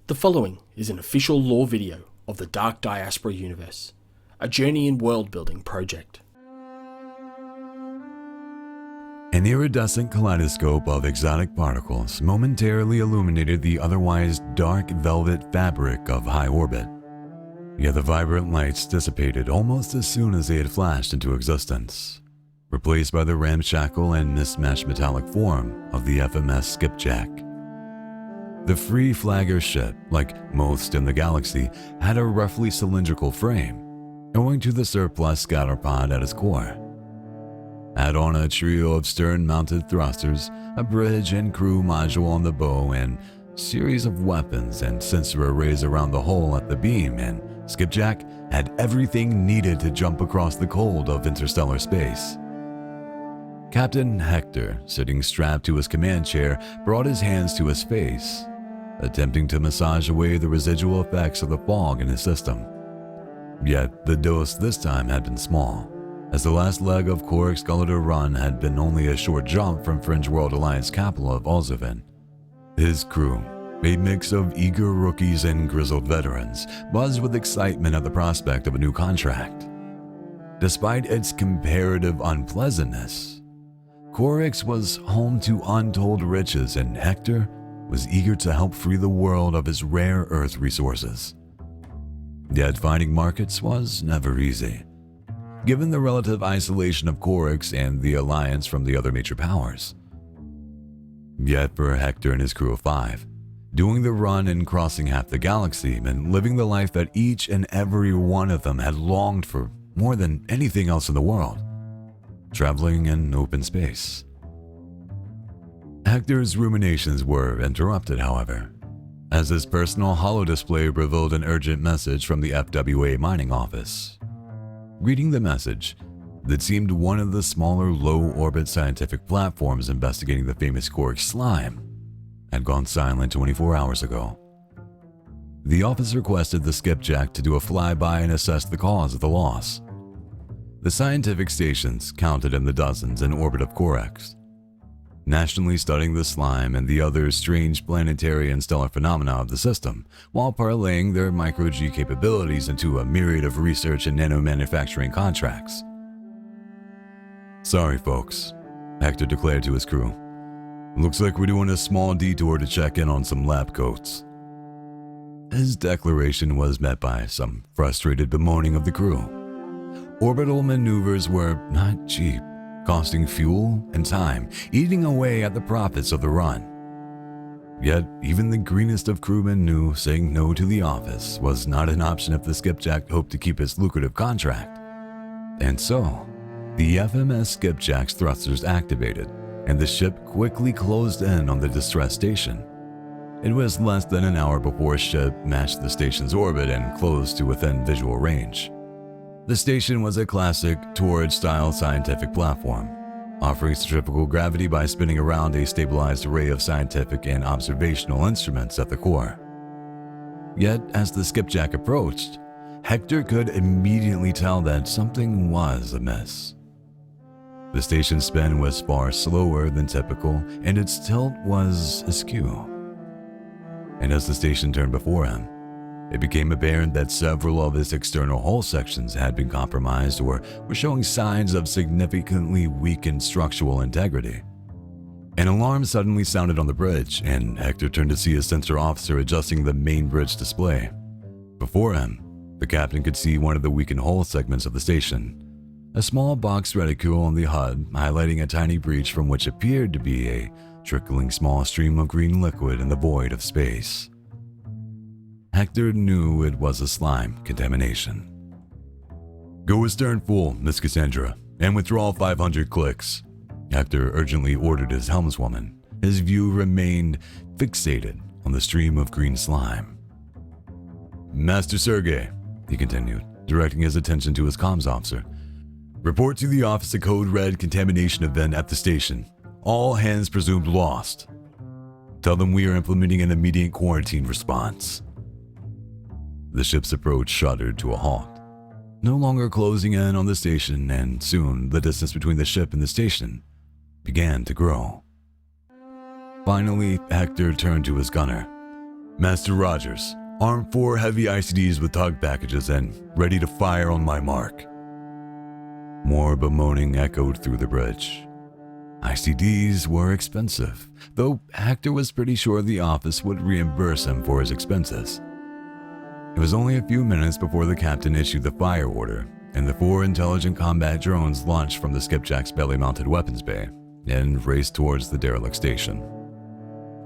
The following is an official lore video of the Dark Diaspora Unvierse, a journey in world-building project. An iridescent kaleidoscope of exotic particles momentarily illuminated the otherwise dark velvet fabric of high orbit. Yet the vibrant lights dissipated almost as soon as they had flashed into existence, replaced by the ramshackle and mismatched metallic form of the FMS Skipjack. The free flagger ship, like most in the galaxy, had a roughly cylindrical frame, owing to the surplus scatterpod at its core. Add on a trio of stern-mounted thrusters, a bridge and crew module on the bow, and series of weapons and sensor arrays around the hull at the beam, and Skipjack had everything needed to jump across the cold of interstellar space. Captain Hector, sitting strapped to his command chair, brought his hands to his face, attempting to massage away the residual effects of the fog in his system. Yet the dose this time had been small, as the last leg of Corrix run had been only a short jump from Fringe World Alliance capital of Olzavin. His crew, a mix of eager rookies and grizzled veterans, buzzed with excitement at the prospect of a new contract. Despite its comparative unpleasantness, Corrix was home to untold riches, and Hector was eager to help free the world of its rare Earth resources. Yet finding markets was never easy, given the relative isolation of Corrix and the alliance from the other major powers. Yet for Hector and his crew of 5, doing the run and crossing half the galaxy meant living the life that each and every one of them had longed for more than anything else in the world: traveling in open space. Hector's ruminations were interrupted, however, as his personal holodisplay revealed an urgent message from the FWA mining office. Reading the message, that seemed one of the smaller low-orbit scientific platforms investigating the famous Corrix slime, had gone silent 24 hours ago. The office requested the Skipjack to do a flyby and assess the cause of the loss. The scientific stations counted in the dozens in orbit of Corrix, nationally studying the slime and the other strange planetary and stellar phenomena of the system, while parlaying their micro-G capabilities into a myriad of research and nano-manufacturing contracts. "Sorry, folks," Hector declared to his crew. "Looks like we're doing a small detour to check in on some lab coats." His declaration was met by some frustrated bemoaning of the crew. Orbital maneuvers were not cheap, costing fuel and time, eating away at the profits of the run. Yet even the greenest of crewmen knew saying no to the office was not an option if the Skipjack hoped to keep its lucrative contract. And so, the FMS Skipjack's thrusters activated, and the ship quickly closed in on the distressed station. It was less than an hour before the ship matched the station's orbit and closed to within visual range. The station was a classic Torrid-style scientific platform, offering centrifugal gravity by spinning around a stabilized array of scientific and observational instruments at the core. Yet, as the Skipjack approached, Hector could immediately tell that something was amiss. The station's spin was far slower than typical, and its tilt was askew. And as the station turned before him, it became apparent that several of its external hull sections had been compromised or were showing signs of significantly weakened structural integrity. An alarm suddenly sounded on the bridge, and Hector turned to see a sensor officer adjusting the main bridge display. Before him, the captain could see one of the weakened hull segments of the station, a small box reticule on the HUD highlighting a tiny breach from which appeared to be a trickling small stream of green liquid in the void of space. Hector knew it was a slime contamination. "Go astern full, Miss Cassandra, and withdraw 500 clicks," Hector urgently ordered his helmswoman. His view remained fixated on the stream of green slime. "Master Sergei," he continued, directing his attention to his comms officer, "report to the office a code red contamination event at the station. All hands presumed lost. Tell them we are implementing an immediate quarantine response." The ship's approach shuddered to a halt, no longer closing in on the station, and soon the distance between the ship and the station began to grow. Finally, Hector turned to his gunner. Master Rogers, arm 4 heavy ICDs with tug packages and ready to fire on my mark. More bemoaning echoed through the bridge. ICDs were expensive, though Hector was pretty sure the office would reimburse him for his expenses. It was only a few minutes before the captain issued the fire order, and the 4 intelligent combat drones launched from the Skipjack's belly-mounted weapons bay and raced towards the derelict station.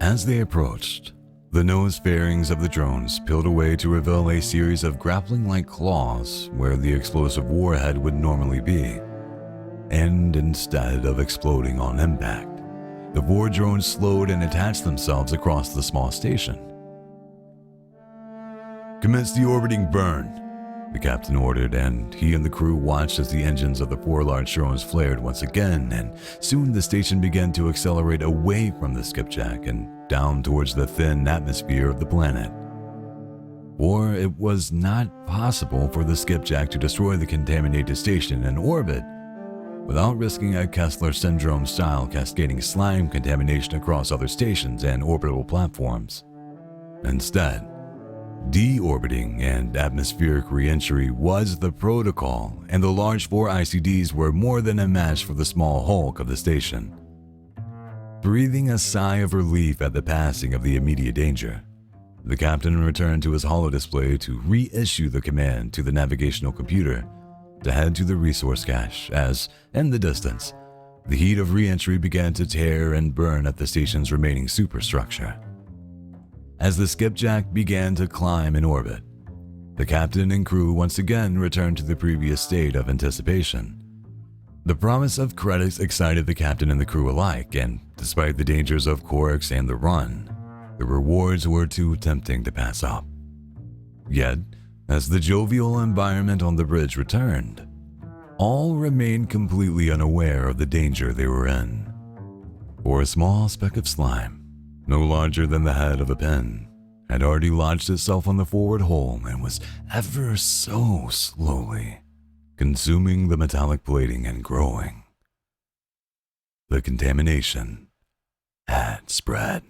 As they approached, the nose fairings of the drones peeled away to reveal a series of grappling-like claws where the explosive warhead would normally be. And instead of exploding on impact, the 4 drones slowed and attached themselves across the small station. "Commence the orbiting burn," the captain ordered, and he and the crew watched as the engines of the 4 large drones flared once again, and soon the station began to accelerate away from the Skipjack and down towards the thin atmosphere of the planet. For it was not possible for the Skipjack to destroy the contaminated station in orbit without risking a Kessler syndrome-style cascading slime contamination across other stations and orbital platforms. Instead, deorbiting and atmospheric re-entry was the protocol, and the large 4 ICDs were more than a match for the small hulk of the station. Breathing a sigh of relief at the passing of the immediate danger, the captain returned to his holodisplay to reissue the command to the navigational computer to head to the resource cache as, in the distance, the heat of re-entry began to tear and burn at the station's remaining superstructure. As the Skipjack began to climb in orbit, the captain and crew once again returned to the previous state of anticipation. The promise of credits excited the captain and the crew alike, and despite the dangers of Corrix and the run, the rewards were too tempting to pass up. Yet, as the jovial environment on the bridge returned, all remained completely unaware of the danger they were in. For a small speck of slime, no larger than the head of a pin, had already lodged itself on the forward hull and was ever so slowly consuming the metallic plating and growing. The contamination had spread.